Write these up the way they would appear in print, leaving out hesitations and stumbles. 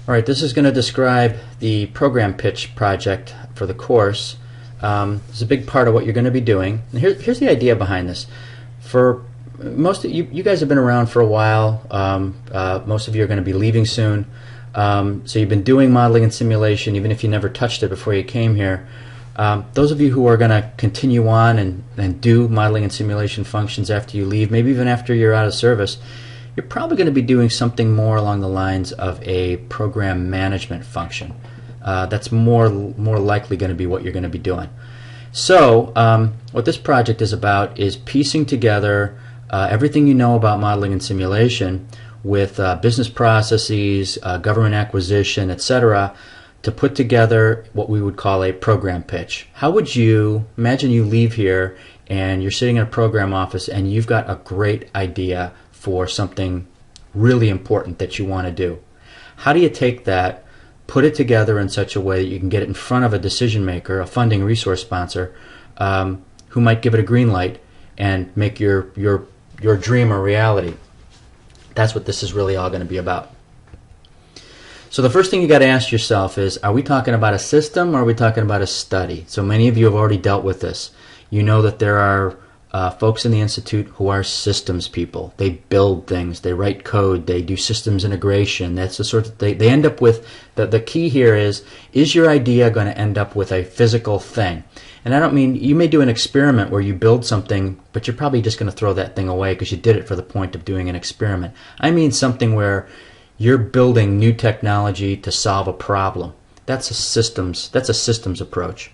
All right, this is going to describe the program pitch project for the course. It's a big part of what you're going to be doing. And here's the idea behind this. For most of you guys have been around for a while. Most of you are going to be leaving soon. So you've been doing modeling and simulation, even if you never touched it before you came here. Those of you who are going to continue on and do modeling and simulation functions after you leave, maybe even after you're out of service, you're probably going to be doing something more along the lines of a program management function. That's more likely going to be what you're going to be doing. So what this project is about is piecing together everything you know about modeling and simulation with business processes, government acquisition, etc., to put together what we would call a program pitch. How would you imagine you leave here and you're sitting in a program office and you've got a great idea for something really important that you want to do? How do you take that, put it together in such a way that you can get it in front of a decision maker, a funding resource sponsor, who might give it a green light and make your dream a reality? That's what this is really all going to be about. So the first thing you got to ask yourself is, are we talking about a system or are we talking about a study? So many of you have already dealt with this. You know that there are folks in the Institute who are systems people. They build things, they write code, they do systems integration. That's the sort of they end up with, the key here is your idea going to end up with a physical thing? And I don't mean, you may do an experiment where you build something, but you're probably just going to throw that thing away because you did it for the point of doing an experiment. I mean something where you're building new technology to solve a problem. That's a systems approach.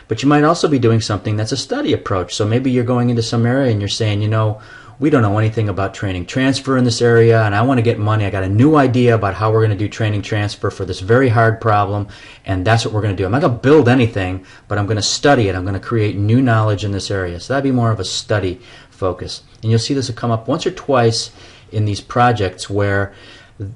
But you might also be doing something that's a study approach. So maybe you're going into some area and you're saying, you know, we don't know anything about training transfer in this area, and I want to get money. I got a new idea about how we're going to do training transfer for this very hard problem, and that's what we're going to do. I'm not going to build anything, but I'm going to study it. I'm going to create new knowledge in this area. So that'd be more of a study focus. And you'll see this will come up once or twice in these projects where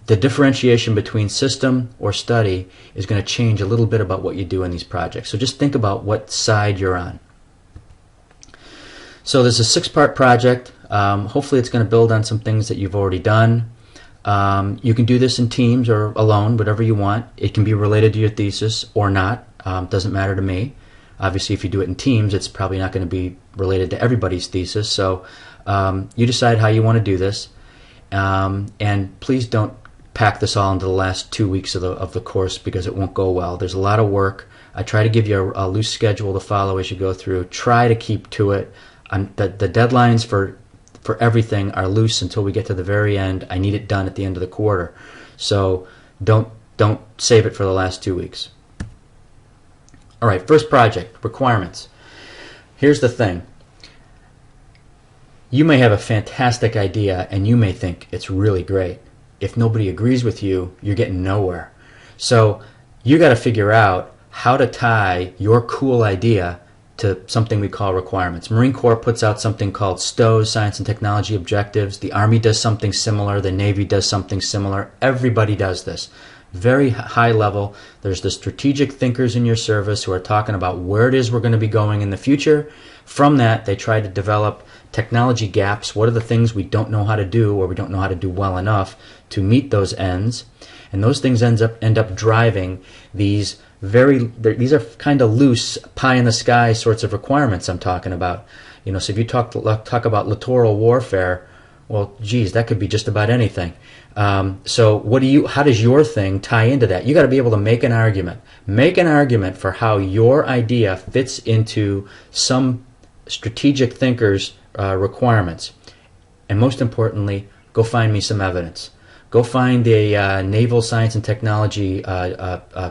the differentiation between system or study is going to change a little bit about what you do in these projects. So just think about what side you're on. So there's a 6-part project. Hopefully it's going to build on some things that you've already done. You can do this in teams or alone, whatever you want. It can be related to your thesis or not. Doesn't matter to me. Obviously if you do it in teams, it's probably not going to be related to everybody's thesis. So you decide how you want to do this. And please don't pack this all into the last 2 weeks of the course, because it won't go well. There's a lot of work. I try to give you a loose schedule to follow as you go through. Try to keep to it. The deadlines for everything are loose until we get to the very end. I need it done at the end of the quarter. So don't save it for the last 2 weeks. All right, first project, requirements. Here's the thing. You may have a fantastic idea and you may think it's really great. If nobody agrees with you, you're getting nowhere. So you got to figure out how to tie your cool idea to something we call requirements. Marine Corps puts out something called STOWs, Science and Technology Objectives. The Army does something similar. The Navy does something similar. Everybody does this. Very high level. There's the strategic thinkers in your service who are talking about where it is we're going to be going in the future. From that, they try to develop technology gaps. What are the things we don't know how to do, or we don't know how to do well enough to meet those ends? And those things end up driving these are kind of loose pie in the sky sorts of requirements I'm talking about. You know, so if you talk about littoral warfare, well, geez, that could be just about anything. So how does your thing tie into that? You got to be able to make an argument. Make an argument for how your idea fits into some strategic thinker's requirements. And most importantly, go find me some evidence. Go find a Naval Science and Technology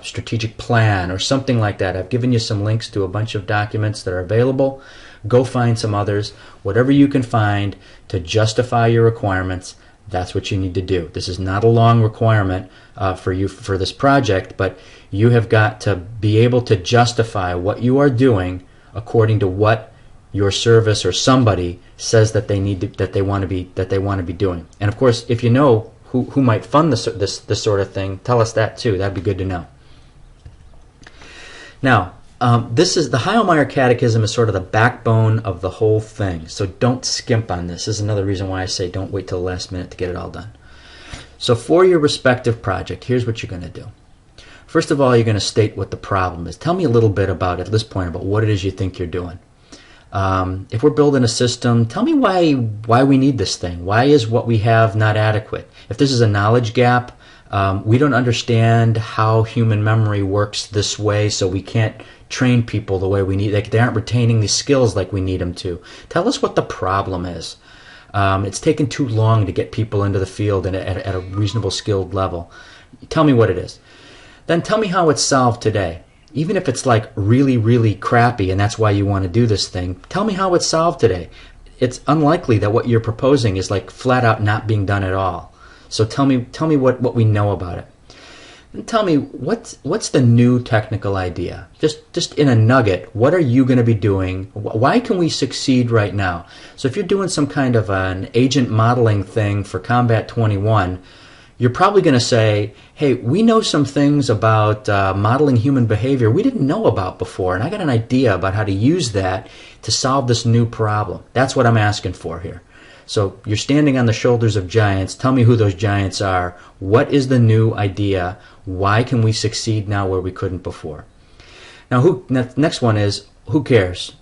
strategic plan or something like that. I've given you some links to a bunch of documents that are available. Go find some others. Whatever you can find to justify your requirements, that's what you need to do. This is not a long requirement for you for this project, but you have got to be able to justify what you are doing according to what your service or somebody says that they want to be doing. And of course, if you know who might fund this sort of thing, tell us that too. That'd be good to know. Now, this is the Heilmeyer Catechism is sort of the backbone of the whole thing. So don't skimp on this. This is another reason why I say don't wait till the last minute to get it all done. So for your respective project, here's what you're going to do. First of all, you're going to state what the problem is. Tell me a little bit about, at this point, about what it is you think you're doing. If we're building a system, tell me why we need this thing. Why is what we have not adequate? If this is a knowledge gap, we don't understand how human memory works this way, so we can't train people the way we need. They aren't retaining these skills like we need them to. Tell us what the problem is. It's taken too long to get people into the field and at a reasonable skilled level. Tell me what it is. Then tell me how it's solved today. Even if it's like really, really crappy and that's why you want to do this thing, tell me how it's solved today. It's unlikely that what you're proposing is like flat out not being done at all. So tell me what we know about it. And tell me what's the new technical idea? Just in a nugget, what are you going to be doing? Why can we succeed right now? So if you're doing some kind of an agent modeling thing for Combat 21, you're probably going to say, hey, we know some things about modeling human behavior we didn't know about before, and I got an idea about how to use that to solve this new problem. That's what I'm asking for here. So you're standing on the shoulders of giants. Tell me who those giants are. What is the new idea? Why can we succeed now where we couldn't before? Now, next one is, who cares?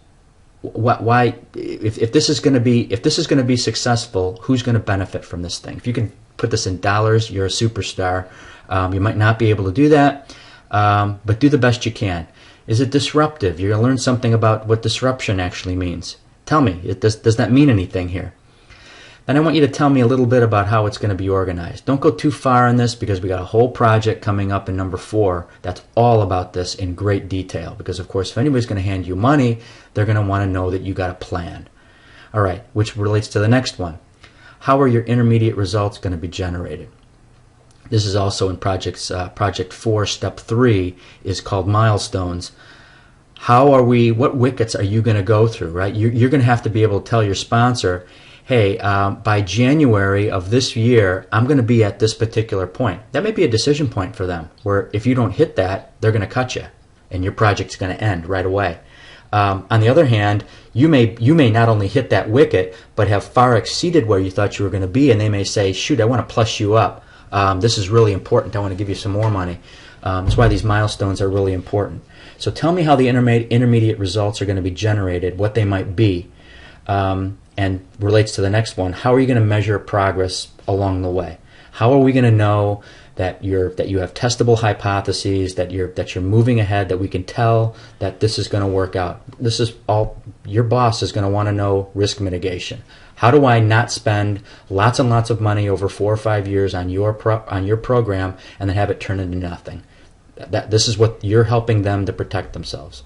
Why? If this is going to be successful, who's going to benefit from this thing? If you can put this in dollars, you're a superstar. You might not be able to do that, but do the best you can. Is it disruptive? You're going to learn something about what disruption actually means. Tell me, does that mean anything here? Then I want you to tell me a little bit about how it's going to be organized. Don't go too far in this because we got a whole project coming up in number 4 that's all about this in great detail. Because of course, if anybody's going to hand you money, they're going to want to know that you got a plan. All right, which relates to the next one. How are your intermediate results going to be generated? This is also in Project 4, Step 3 is called Milestones. What wickets are you going to go through, right? You're going to have to be able to tell your sponsor, hey, by January of this year, I'm going to be at this particular point. That may be a decision point for them, where if you don't hit that, they're going to cut you, and your project's going to end right away. On the other hand, you may not only hit that wicket, but have far exceeded where you thought you were going to be, and they may say, shoot, I want to plus you up. This is really important. I want to give you some more money. That's why these milestones are really important. So tell me how the intermediate results are going to be generated, what they might be, and relates to the next one. How are you going to measure progress along the way? How are we going to know that you have testable hypotheses, that you're moving ahead, that we can tell that this is going to work out? This is all your boss is going to want to know. Risk mitigation. How do I not spend lots and lots of money over 4 or 5 years on your program and then have it turn into nothing? This is what you're helping them to protect themselves.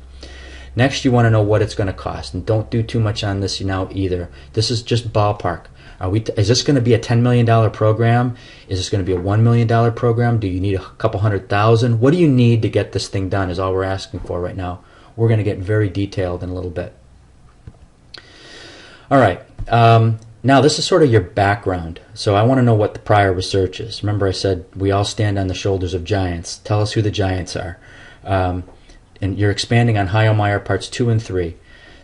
Next, you want to know what it's going to cost, and don't do too much on this now either. This is just ballpark. Is this going to be a $10 million program? Is this going to be a $1 million program? Do you need a couple $100,000? What do you need to get this thing done is all we're asking for right now. We're going to get very detailed in a little bit. All right. Now this is sort of your background. So I want to know what the prior research is. Remember I said we all stand on the shoulders of giants. Tell us who the giants are. And you're expanding on Heilmeyer parts 2 and 3.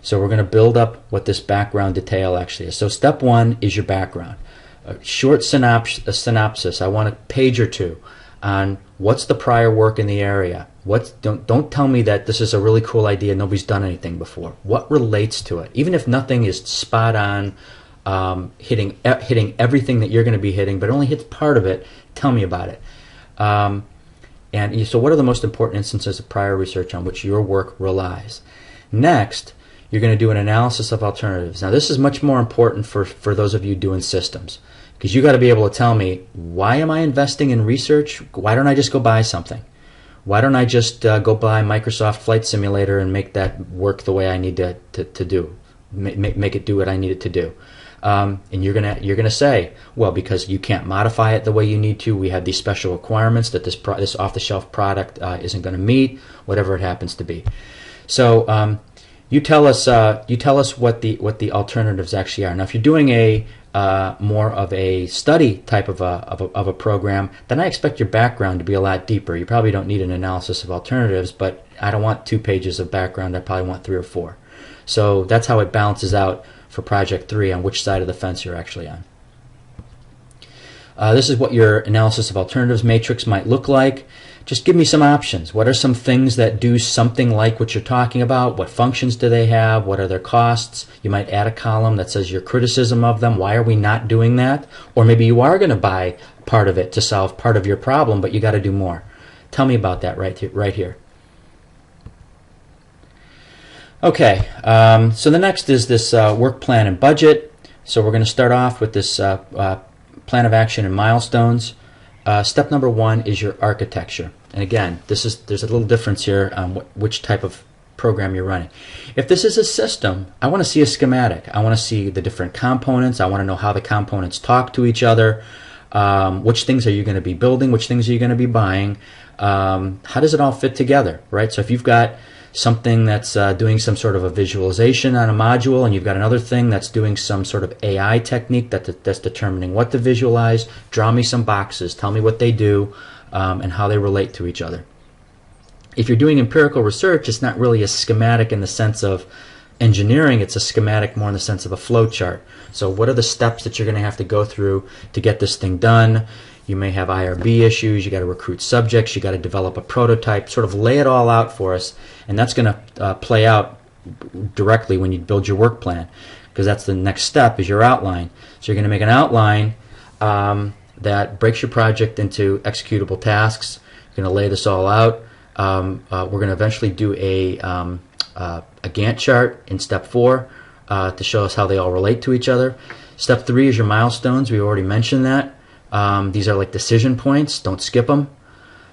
So we're going to build up what this background detail actually is. So step 1 is your background. A short synopsis. I want a page or two on what's the prior work in the area. Don't tell me that this is a really cool idea, nobody's done anything before. What relates to it? Even if nothing is spot on, hitting everything that you're going to be hitting, but only hits part of it, tell me about it. And so what are the most important instances of prior research on which your work relies? Next, you're going to do an analysis of alternatives. Now this is much more important for those of you doing systems, because you got to be able to tell me, why am I investing in research? Why don't I just go buy something? Why don't I just go buy Microsoft Flight Simulator and make that work the way I need to do, make it do what I need it to do? And you're gonna say, well, because you can't modify it the way you need to. We have these special requirements that this off-the-shelf product isn't going to meet, whatever it happens to be. So you tell us what the alternatives actually are. Now, if you're doing a more of a study type of a program, then I expect your background to be a lot deeper. You probably don't need an analysis of alternatives, but I don't want 2 pages of background. I probably want 3 or 4. So that's how it balances out for Project 3 on which side of the fence you're actually on. This is what your analysis of alternatives matrix might look like. Just give me some options. What are some things that do something like what you're talking about? What functions do they have? What are their costs? You might add a column that says your criticism of them. Why are we not doing that? Or maybe you are going to buy part of it to solve part of your problem, but you got to do more. Tell me about that right here. Okay, so the next is this work plan and budget. So we're going to start off with this plan of action and milestones. Step number 1 is your architecture. And again, there's a little difference here on which type of program you're running. If this is a system, I want to see a schematic. I want to see the different components. I want to know how the components talk to each other. Which things are you going to be building? Which things are you going to be buying? How does it all fit together, right? So if you've got something that's doing some sort of a visualization on a module, and you've got another thing that's doing some sort of AI technique that's determining what to visualize, draw me some boxes, tell me what they do, and how they relate to each other. If you're doing empirical research, it's not really a schematic in the sense of engineering, it's a schematic more in the sense of a flow chart. So what are the steps that you're going to have to go through to get this thing done? You may have IRB issues, you got to recruit subjects, you got to develop a prototype, sort of lay it all out for us, and that's going to play out directly when you build your work plan, because that's the next step is your outline. So you're going to make an outline that breaks your project into executable tasks. You're going to lay this all out. We're going to eventually do a Gantt chart in step 4 to show us how they all relate to each other. Step 3 is your milestones. We already mentioned that. These are like decision points. Don't skip them.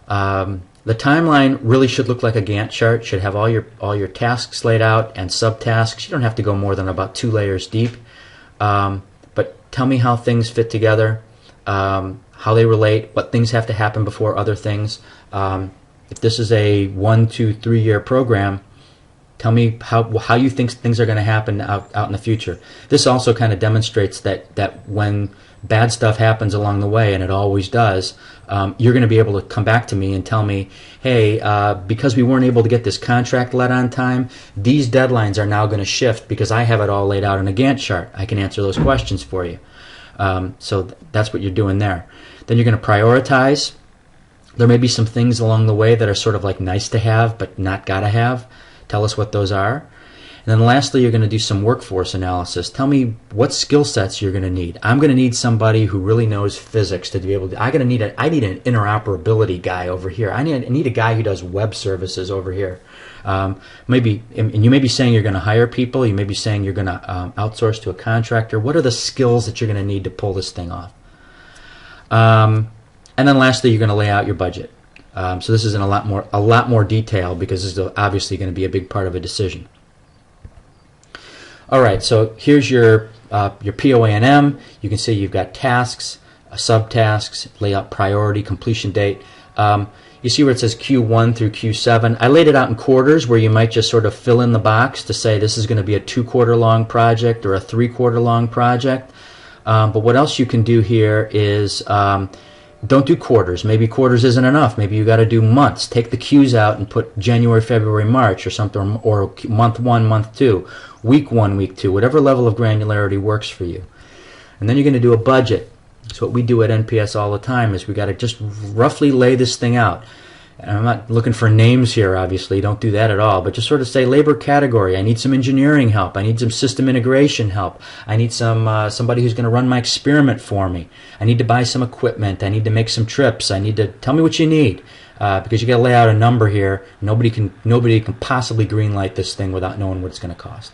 The timeline really should look like a Gantt chart. Should have all your tasks laid out and subtasks. You don't have to go more than about 2 layers deep. But tell me how things fit together, how they relate, what things have to happen before other things. If this is a 1, 2, 3 year program, tell me how you think things are going to happen out in the future. This also kind of demonstrates that when bad stuff happens along the way, and it always does, you're going to be able to come back to me and tell me, hey, because we weren't able to get this contract let on time, these deadlines are now going to shift because I have it all laid out in a Gantt chart. I can answer those questions for you. So that's what you're doing there. Then you're going to prioritize. There may be some things along the way that are sort of like nice to have but not gotta have. Tell us what those are. And then lastly, you're going to do some workforce analysis. Tell me what skill sets you're going to need. I'm going to need somebody who really knows physics to be able to. I need an interoperability guy over here. I need a guy who does web services over here. Maybe, and you may be saying you're going to hire people. You may be saying you're going to outsource to a contractor. What are the skills that you're going to need to pull this thing off? And then lastly, you're going to lay out your budget. So this is in a lot more detail because this is obviously going to be a big part of a decision. All right, so here's your POA&M. You can see you've got tasks, subtasks, lay out priority, completion date. You see where it says Q1 through Q7. I laid it out in quarters where you might just sort of fill in the box to say this is going to be a 2-quarter long project or a 3-quarter long project. But what else you can do here is don't do quarters. Maybe quarters isn't enough. Maybe you got to do months. Take the Q's out and put January, February, March or something, or month 1, month 2, week 1, week 2, whatever level of granularity works for you. And then you're going to do a budget. So what we do at NPS all the time is we got to just roughly lay this thing out. And I'm not looking for names here, obviously. Don't do that at all. But just sort of say labor category. I need some engineering help. I need some system integration help. I need somebody who's going to run my experiment for me. I need to buy some equipment. I need to make some trips. I need to tell me what you need because you got to lay out a number here. Nobody can possibly greenlight this thing without knowing what it's going to cost.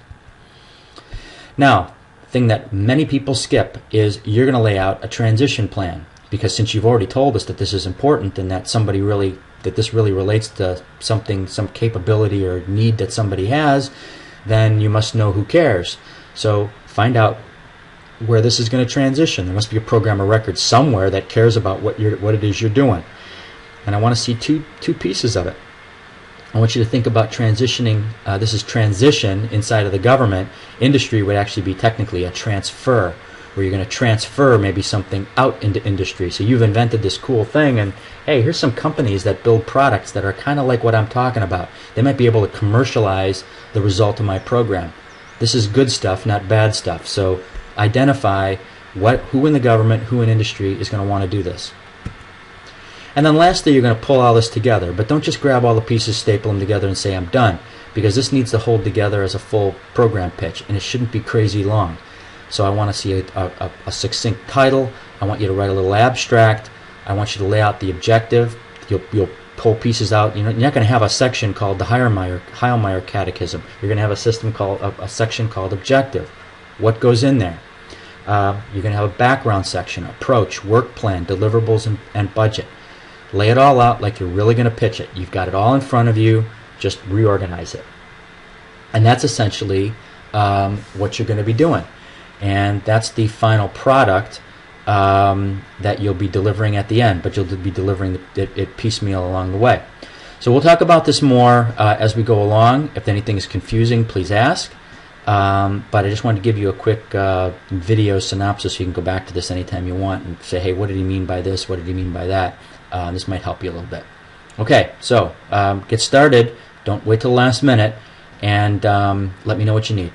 Now, the thing that many people skip is you're going to lay out a transition plan, because since you've already told us that this is important and that this really relates to something, some capability or need that somebody has, then you must know who cares. So find out where this is going to transition. There must be a program of record somewhere that cares about what it is you're doing. And I want to see two pieces of it. I want you to think about transitioning. This is transition inside of the government. Industry would actually be technically a transfer, where you're going to transfer maybe something out into industry. So you've invented this cool thing, and hey, here's some companies that build products that are kind of like what I'm talking about. They might be able to commercialize the result of my program. This is good stuff, not bad stuff. So identify Who in the government, who in industry is going to want to do this? And then lastly, you're going to pull all this together. But don't just grab all the pieces, staple them together, and say, I'm done. Because this needs to hold together as a full program pitch, and it shouldn't be crazy long. So I want to see a succinct title. I want you to write a little abstract. I want you to lay out the objective. You'll pull pieces out. You're not going to have a section called the Heilmeyer Catechism. You're going to have a section called objective. What goes in there? You're going to have a background section, approach, work plan, deliverables, and budget. Lay it all out like you're really going to pitch it. You've got it all in front of you. Just reorganize it. And that's essentially what you're going to be doing. And that's the final product that you'll be delivering at the end, but you'll be delivering it piecemeal along the way. So we'll talk about this more as we go along. If anything is confusing, please ask. But I just wanted to give you a quick video synopsis so you can go back to this anytime you want and say, hey, what did he mean by this? What did he mean by that? This might help you a little bit. Okay, so get started. Don't wait till the last minute, and let me know what you need.